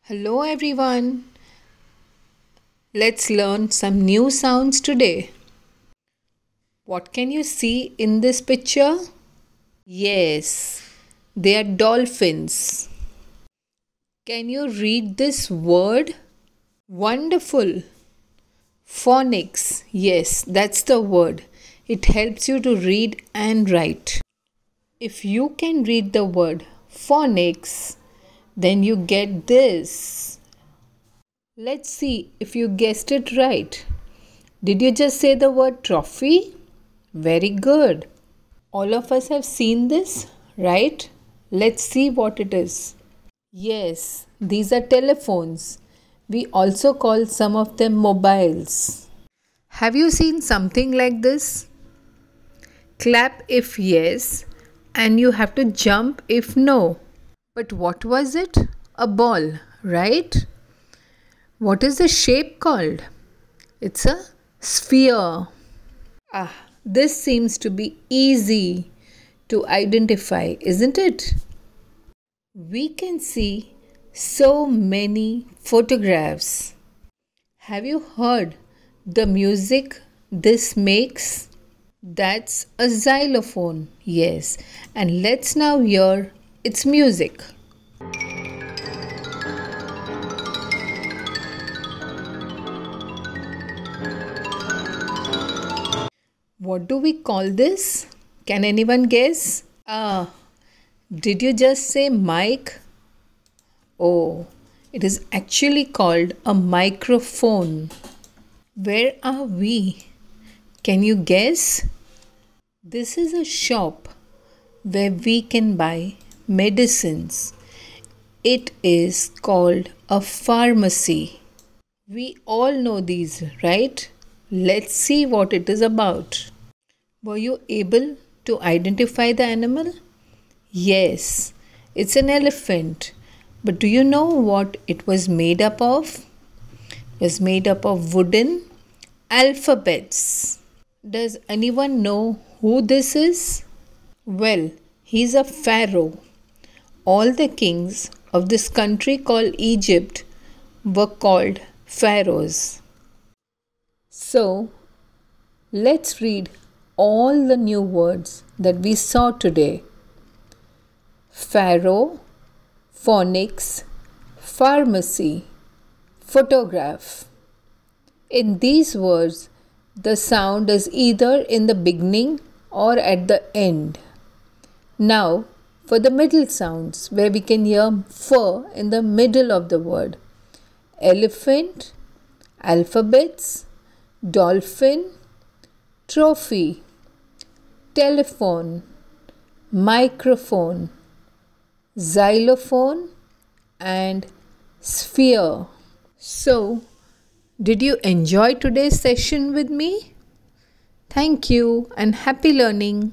Hello everyone. Let's learn some new sounds today. What can you see in this picture? Yes, they are dolphins. Can you read this word? Wonderful. Phonics. Yes, that's the word. It helps you to read and write. If you can read the word phonics, then you get this. Let's see if you guessed it right. Did you just say the word trophy? Very good. All of us have seen this, right? Let's see what it is. Yes, these are telephones. We also call some of them mobiles. Have you seen something like this? Clap if yes, and you have to jump if no. But what was it? A ball, right? What is the shape called? It's a sphere. This seems to be easy to identify, isn't it? We can see so many photographs. Have you heard the music this makes? That's a xylophone, yes. And let's now hear its music. What do we call this? Can anyone guess? Did you just say mic? Oh, it is actually called a microphone. Where are we? Can you guess? This is a shop where we can buy medicines. It is called a pharmacy. We all know these, right? Let's see what it is about. Were you able to identify the animal? Yes, it's an elephant. But do you know what it was made up of? It was made up of wooden alphabets. Does anyone know who this is? Well, he's a pharaoh. All the kings of this country called Egypt were called pharaohs. So, let's read all the new words that we saw today. Pharaoh, phonics, pharmacy, photograph. In these words, the sound is either in the beginning or at the end. Now, for the middle sounds, where we can hear f in the middle of the word. Elephant, alphabets, dolphin, trophy, telephone, microphone, xylophone, and sphere. So, did you enjoy today's session with me? Thank you and happy learning.